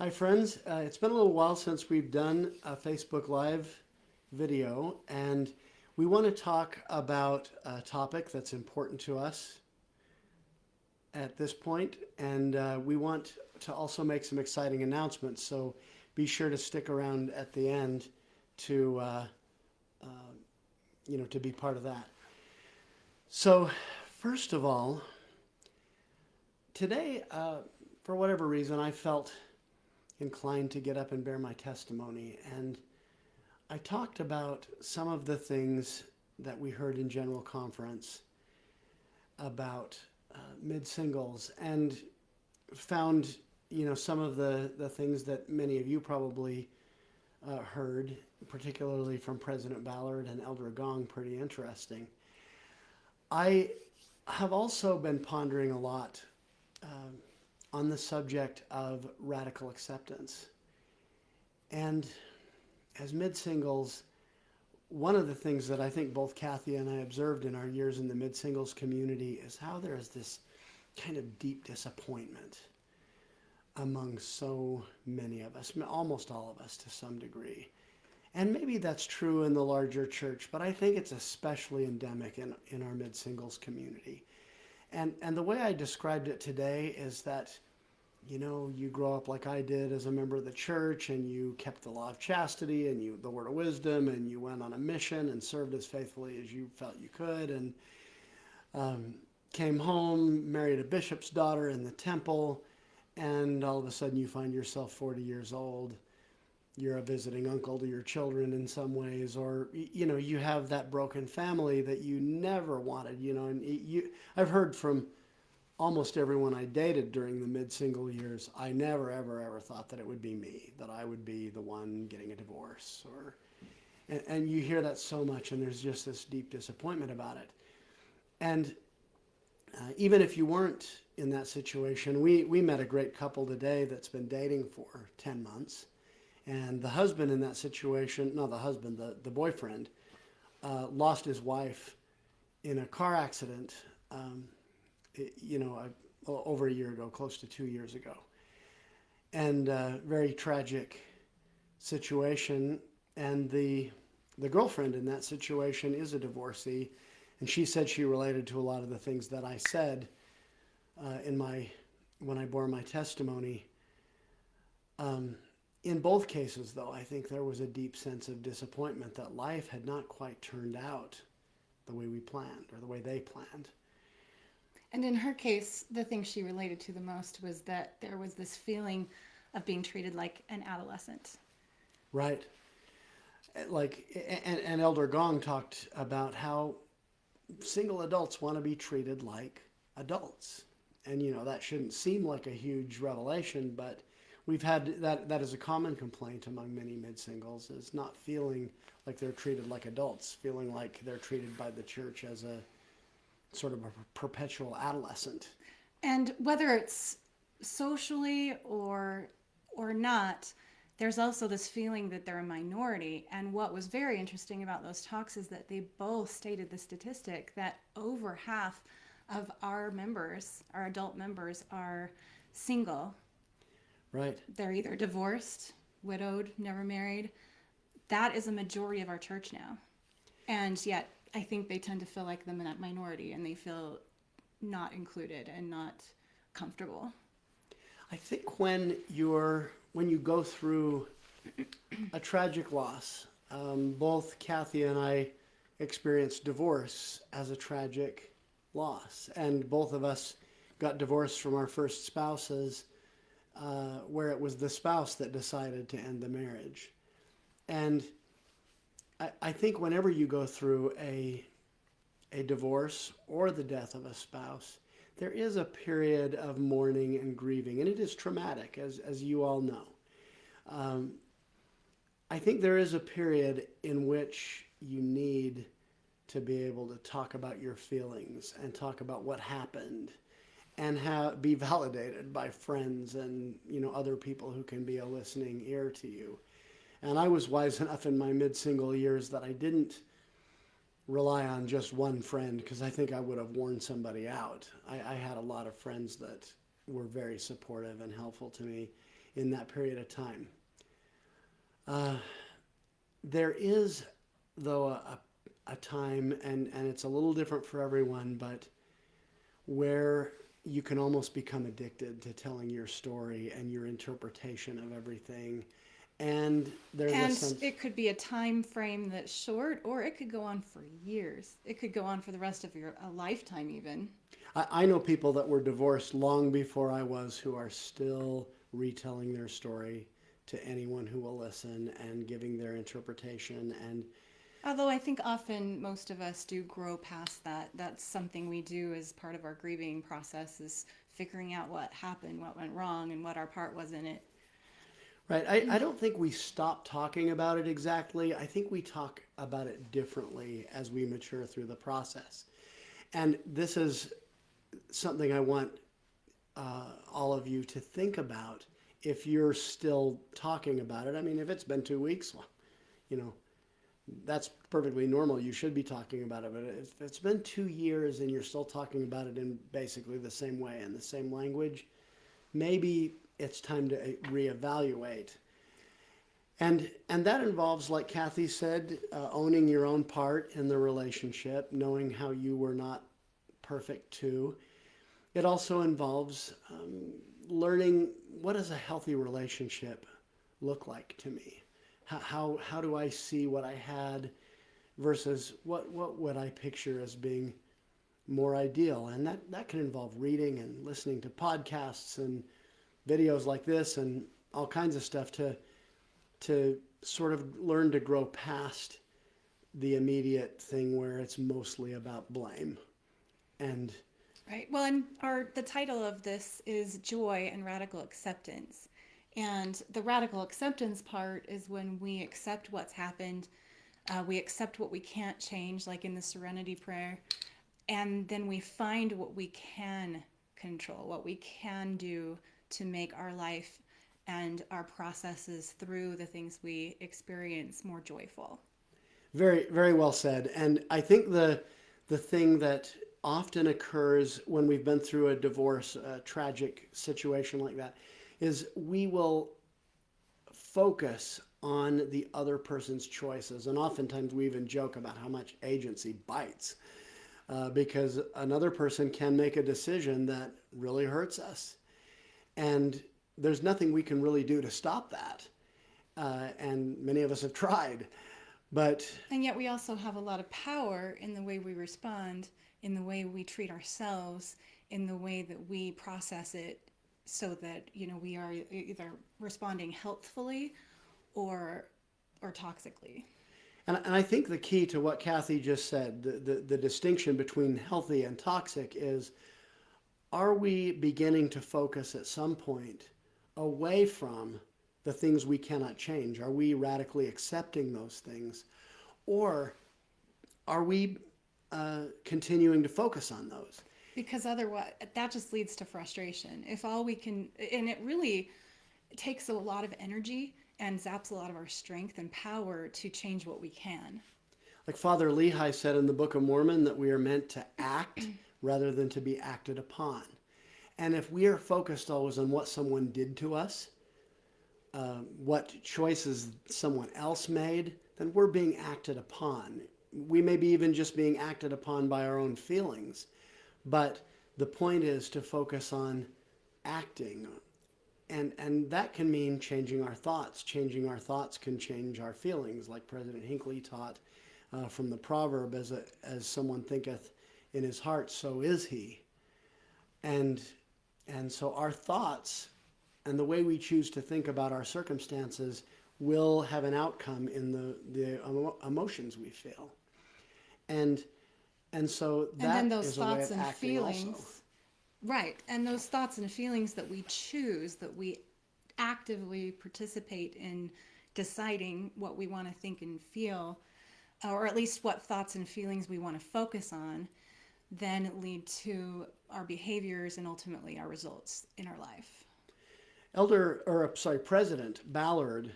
Hi, friends. It's been a little while since we've done a Facebook Live video, and we want to talk about a topic that's important to us at this point, and we want to also make some exciting announcements. So be sure to stick around at the end to to be part of that. So, first of all, today, for whatever reason, I felt inclined to get up and bear my testimony. And I talked about some of the things that we heard in General Conference about mid-singles and found, some of the things that many of you probably heard, particularly from President Ballard and Elder Gong, pretty interesting. I have also been pondering a lot on the subject of radical acceptance. And as mid-singles, one of the things that I think both Cathy and I observed in our years in the mid-singles community is how there is this kind of deep disappointment among so many of us, almost all of us to some degree. And maybe that's true in the larger church, but I think it's especially endemic in our mid-singles community. And the way I described it today is that, you grow up like I did as a member of the church, and you kept the law of chastity and the word of wisdom, and you went on a mission and served as faithfully as you felt you could, and came home, married a bishop's daughter in the temple, and all of a sudden you find yourself 40 years old. You're a visiting uncle to your children in some ways, or you have that broken family that you never wanted. And I've heard from almost everyone I dated during the mid-single years, I never ever thought that it would be me, that I would be the one getting a divorce, and you hear that so much, and there's just this deep disappointment about it. And even if you weren't in that situation, we met a great couple today that's been dating for 10 months. And the husband in that situation, not the husband, the boyfriend, lost his wife in a car accident, over a year ago, close to 2 years ago. And very tragic situation. And the girlfriend in that situation is a divorcee. And she said she related to a lot of the things that I said when I bore my testimony. In both cases, though, I think there was a deep sense of disappointment that life had not quite turned out the way we planned or the way they planned. And in her case, the thing she related to the most was that there was this feeling of being treated like an adolescent. Right. And Elder Gong talked about how single adults want to be treated like adults. And, that shouldn't seem like a huge revelation, but we've had that is a common complaint among many mid-singles, is not feeling like they're treated like adults, feeling like they're treated by the church as a sort of a perpetual adolescent. And whether it's socially or not, there's also this feeling that they're a minority. And what was very interesting about those talks is that they both stated the statistic that over half of our members, our adult members, are single. Right. They're either divorced, widowed, never married. That is a majority of our church now. And yet, I think they tend to feel like the minority, and they feel not included and not comfortable. I think when you go through a tragic loss, both Cathy and I experienced divorce as a tragic loss, and both of us got divorced from our first spouses, where it was the spouse that decided to end the marriage. And I think whenever you go through a divorce or the death of a spouse, there is a period of mourning and grieving, and it is traumatic, as you all know. I think there is a period in which you need to be able to talk about your feelings and talk about what happened, and be validated by friends and other people who can be a listening ear to you. And I was wise enough in my mid-single years that I didn't rely on just one friend, because I think I would have worn somebody out. I had a lot of friends that were very supportive and helpful to me in that period of time. There is, though, a time, and it's a little different for everyone, but where you can almost become addicted to telling your story and your interpretation of everything. And there's a And sense, it could be a time frame that's short, or it could go on for years. It could go on for the rest of your a lifetime, even. I know people that were divorced long before I was who are still retelling their story to anyone who will listen and giving their interpretation. And Although I think often most of us do grow past that. That's something we do as part of our grieving process, is figuring out what happened, what went wrong, and what our part was in it. right, I don't think we stop talking about it exactly. I think we talk about it differently as we mature through the process. And this is something I want all of you to think about if you're still talking about it. I mean, if it's been 2 weeks, well, you know, that's perfectly normal. You should be talking about it. But if it's been 2 years and you're still talking about it in basically the same way and the same language, maybe it's time to reevaluate. And that involves, like Cathy said, owning your own part in the relationship, knowing how you were not perfect too. It also involves learning, what does a healthy relationship look like to me? How do I see what I had versus what would I picture as being more ideal? And that can involve reading and listening to podcasts and videos like this and all kinds of stuff to sort of learn to grow past the immediate thing where it's mostly about blame. And Right. Well, and the title of this is Joy and Radical Acceptance. And the radical acceptance part is when we accept what's happened, we accept what we can't change, like in the Serenity Prayer, and then we find what we can control, what we can do to make our life and our processes through the things we experience more joyful. very, very well said. And I think the thing that often occurs when we've been through a divorce, a tragic situation like that, is we will focus on the other person's choices. And oftentimes we even joke about how much agency bites because another person can make a decision that really hurts us. And there's nothing we can really do to stop that. And many of us have tried. And yet we also have a lot of power in the way we respond, in the way we treat ourselves, in the way that we process it, so that, you know, we are either responding healthfully or toxically. And I think the key to what Cathy just said, the distinction between healthy and toxic is, are we beginning to focus at some point away from the things we cannot change? Are we radically accepting those things? Or are we continuing to focus on those? Because otherwise, that just leads to frustration. If all we can, and it really takes a lot of energy and zaps a lot of our strength and power to change what we can. Like Father Lehi said in the Book of Mormon, that we are meant to act rather than to be acted upon. And if we are focused always on what someone did to us, what choices someone else made, then we're being acted upon. We may be even just being acted upon by our own feelings. But the point is to focus on acting. And that can mean changing our thoughts. Changing our thoughts can change our feelings, like President Hinckley taught from the proverb, as someone thinketh in his heart, so is he. And so our thoughts and the way we choose to think about our circumstances will have an outcome in the emotions we feel. And so that and then those is a way thoughts of and acting feelings, also. right? And those thoughts and feelings that we choose, that we actively participate in deciding what we want to think and feel, or at least what thoughts and feelings we want to focus on, then lead to our behaviors and ultimately our results in our life. President Ballard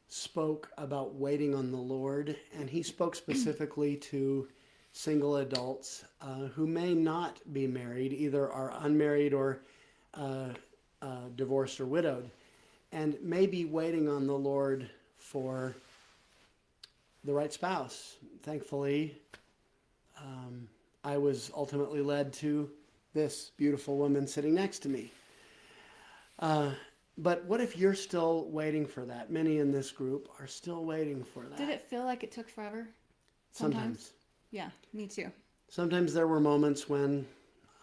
spoke about waiting on the Lord, and he spoke specifically to single adults who may not be married, either are unmarried or divorced or widowed, and maybe waiting on the Lord for the right spouse. Thankfully, I was ultimately led to this beautiful woman sitting next to me. But what if you're still waiting for that? Many in this group are still waiting for that. Did it feel like it took forever? Sometimes. Yeah, me too. Sometimes there were moments when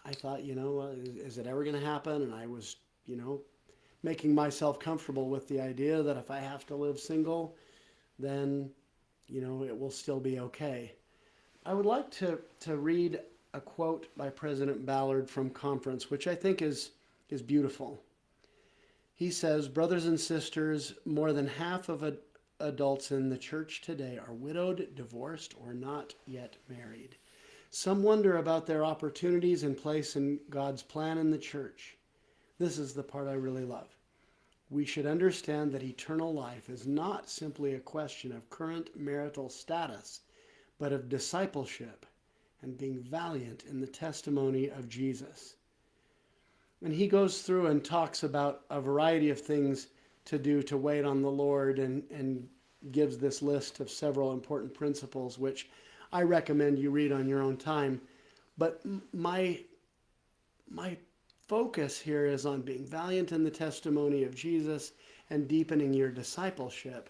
I thought, is it ever going to happen? And I was, making myself comfortable with the idea that if I have to live single, then, it will still be okay. I would like to read a quote by President Ballard from conference, which I think is beautiful. He says, "Brothers and sisters, more than half of adults in the church today are widowed, divorced, or not yet married. Some wonder about their opportunities and place in God's plan in the church. This is the part I really love. We should understand that eternal life is not simply a question of current marital status, but of discipleship and being valiant in the testimony of Jesus." And he goes through and talks about a variety of things to do to wait on the Lord, and gives this list of several important principles, which I recommend you read on your own time. But my focus here is on being valiant in the testimony of Jesus and deepening your discipleship.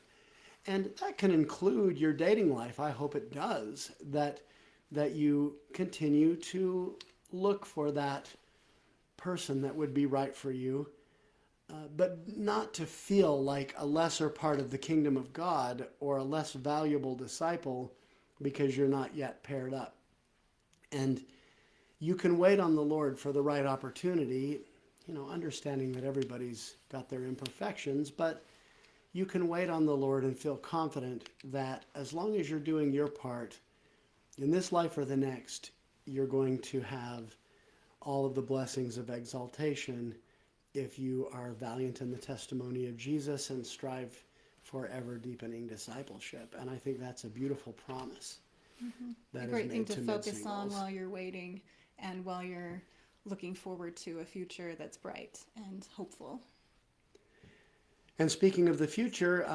And that can include your dating life. I hope it does. That you continue to look for that person that would be right for you, but not to feel like a lesser part of the kingdom of God or a less valuable disciple because you're not yet paired up. And you can wait on the Lord for the right opportunity, understanding that everybody's got their imperfections, but you can wait on the Lord and feel confident that as long as you're doing your part in this life or the next, you're going to have all of the blessings of exaltation if you are valiant in the testimony of Jesus and strive for ever deepening discipleship. And I think that's a beautiful promise. That A great thing to focus on mid-singles. while you're waiting and while you're looking forward to a future that's bright and hopeful. And speaking of the future,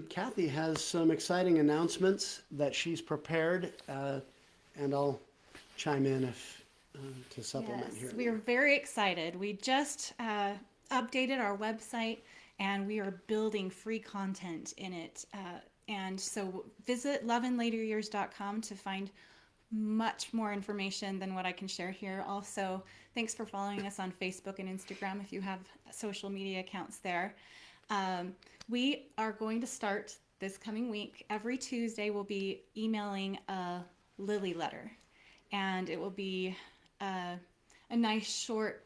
Cathy has some exciting announcements that she's prepared, and I'll chime in if to supplement Yes, here. we are very excited. We just updated our website, and we are building free content in it. And so visit loveandlateryears.com to find much more information than what I can share here. Also, thanks for following us on Facebook and Instagram if you have social media accounts there. We are going to start this coming week. Every Tuesday, we'll be emailing a Lilly letter, and it will be a nice short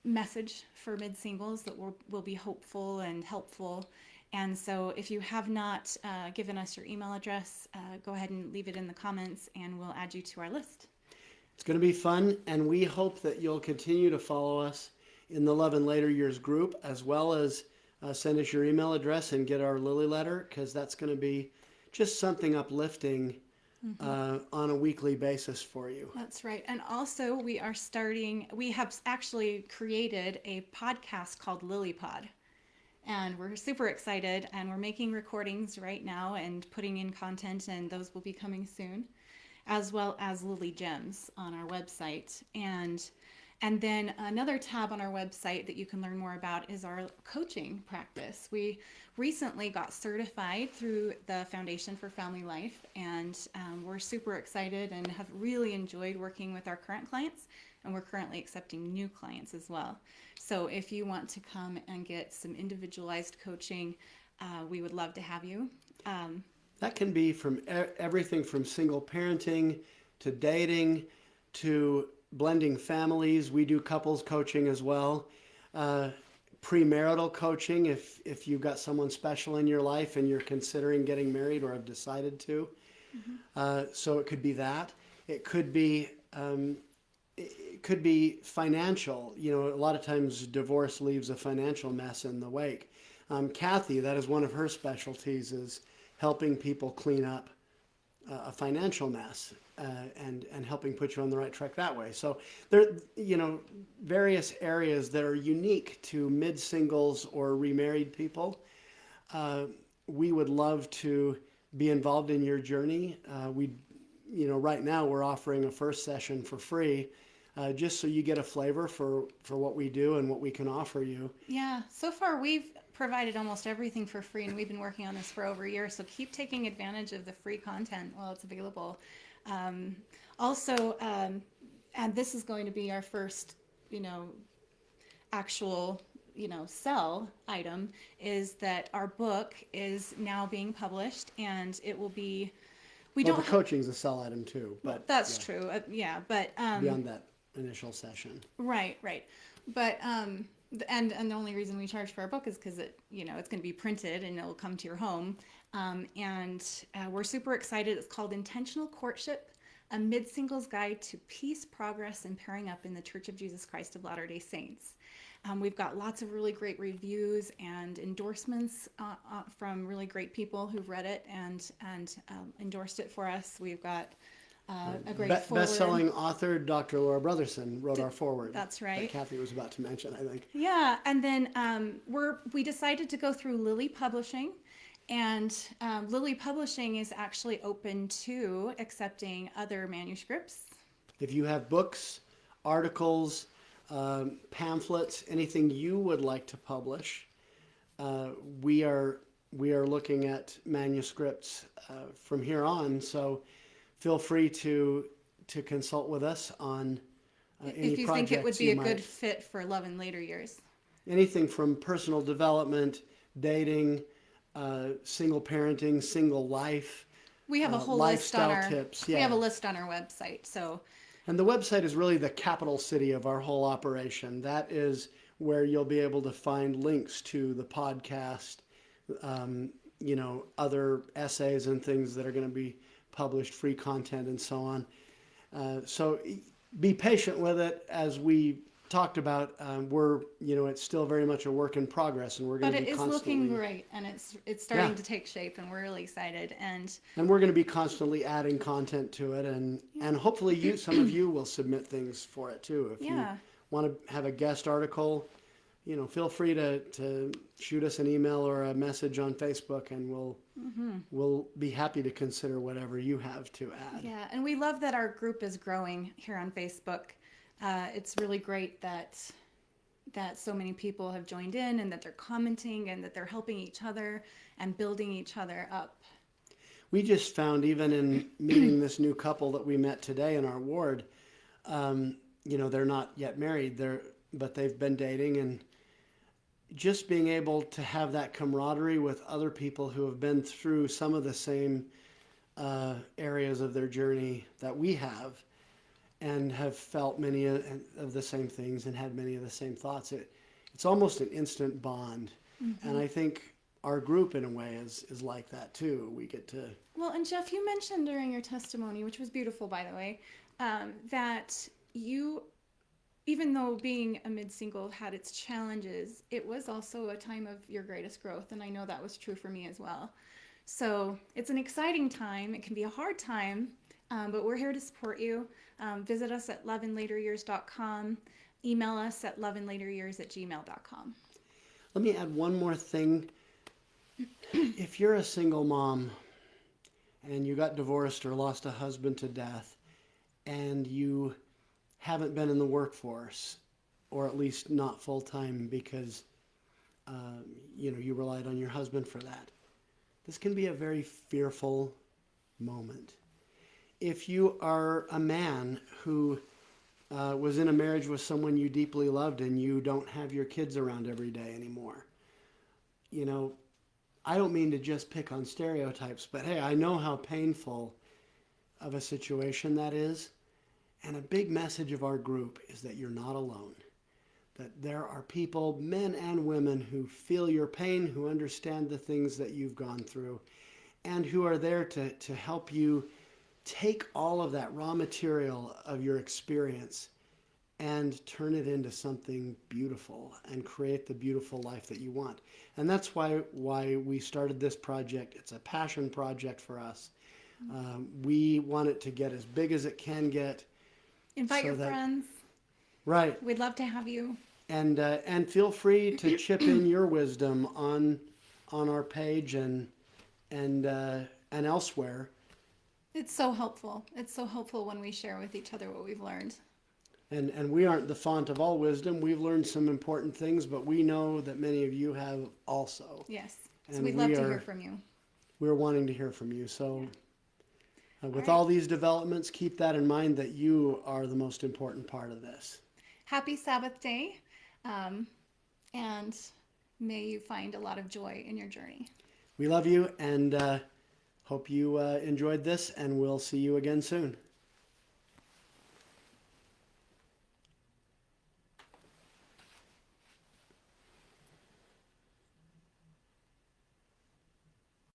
message for mid-singles that will be hopeful and helpful. And so if you have not given us your email address, go ahead and leave it in the comments, and we'll add you to our list. It's going to be fun, and we hope that you'll continue to follow us in the Love and Later Years group, as well as send us your email address and get our Lilly letter, because that's going to be just something uplifting on a weekly basis for you. That's right. And also we have actually created a podcast called Lilly Pod. And we're super excited, and we're making recordings right now and putting in content, and those will be coming soon, as well as Lilly Gems on our website. And then another tab on our website that you can learn more about is our coaching practice. We recently got certified through the Foundation for Family Life, and we're super excited and have really enjoyed working with our current clients, and we're currently accepting new clients as well. So if you want to come and get some individualized coaching, we would love to have you. That can be from everything from single parenting to dating to blending families. We do couples coaching as well. Premarital coaching if you've got someone special in your life and you're considering getting married or have decided to. So it could be that. It could be financial. A lot of times divorce leaves a financial mess in the wake. Cathy, that is one of her specialties, is helping people clean up a financial mess, and helping put you on the right track that way. So there, various areas that are unique to mid-singles or remarried people. We would love to be involved in your journey. Right now we're offering a first session for free, just so you get a flavor for what we do and what we can offer you. Yeah, so far we've provided almost everything for free, and we've been working on this for over a year. So keep taking advantage of the free content while it's available. Also, and this is going to be our first, actual, sell item, is that our book is now being published, and it will be. The coaching's a sell item too, but that's true. Yeah, but beyond that initial session. Right. But and the only reason we charge for our book is because it's going to be printed and it'll come to your home. And we're super excited. It's called Intentional Courtship: A Mid-Singles Guide to Peace, Progress, and Pairing Up in the Church of Jesus Christ of Latter-day Saints. We've got lots of really great reviews and endorsements from really great people who've read it and endorsed it for us. We've got a great forward. Best-selling author Dr. Laura Brotherson wrote our forward. That's right. That Cathy was about to mention, I think. Yeah, and then we decided to go through Lilly Publishing, and Lilly Publishing is actually open to accepting other manuscripts. If you have books, articles, pamphlets, anything you would like to publish, we are looking at manuscripts from here on. So feel free to consult with us on any if you think it would be a good fit for love in later years. Anything from personal development, dating, single parenting, single life. We have a whole list on our tips. We have a list on our website. So. And the website is really the capital city of our whole operation. That is where you'll be able to find links to the podcast, other essays and things that are going to be published, free content, and so on. So be patient with it. As we talked about, it's still very much a work in progress, and we're going to be constantly. But it is looking great, and it's starting to take shape, and we're really excited. And we're going to be constantly adding content to it, and hopefully some of you will submit things for it too. If you want to have a guest article, feel free to shoot us an email or a message on Facebook, and we'll be happy to consider whatever you have to add. Yeah, and we love that our group is growing here on Facebook. It's really great that so many people have joined in, and that they're commenting, and that they're helping each other and building each other up. We just found, even in meeting this new couple that we met today in our ward, they're not yet married, but they've been dating, and just being able to have that camaraderie with other people who have been through some of the same areas of their journey that we have, and have felt many of the same things and had many of the same thoughts. It's almost an instant bond. Mm-hmm. And I think our group, in a way, is like that too. We get to... Well, and Jeff, you mentioned during your testimony, which was beautiful, by the way, that you, even though being a mid-single had its challenges, it was also a time of your greatest growth. And I know that was true for me as well. So it's an exciting time. It can be a hard time, but we're here to support you. Visit us at loveinlateryears.com. Email us at loveinlateryears@gmail.com. Let me add one more thing. If you're a single mom and you got divorced or lost a husband to death, and you haven't been in the workforce, or at least not full-time because you relied on your husband for that, this can be a very fearful moment. If you are a man who was in a marriage with someone you deeply loved, and you don't have your kids around every day anymore, I don't mean to just pick on stereotypes, but hey, I know how painful of a situation that is. And a big message of our group is that you're not alone. That there are people, men and women, who feel your pain, who understand the things that you've gone through, and who are there to help you take all of that raw material of your experience and turn it into something beautiful and create the beautiful life that you want. And that's why we started this project. It's a passion project for us. We want it to get as big as it can get. Invite so your that- friends. Right. We'd love to have you. And feel free to chip in your wisdom on our page and elsewhere. It's so helpful. It's so helpful when we share with each other what we've learned. And we aren't the font of all wisdom. We've learned some important things, but we know that many of you have also. Yes. So And we'd love to hear from you. We're wanting to hear from you. So with right. all these developments, keep that in mind, that you are the most important part of this. Happy Sabbath day. And may you find a lot of joy in your journey. We love you and hope you enjoyed this, and we'll see you again soon.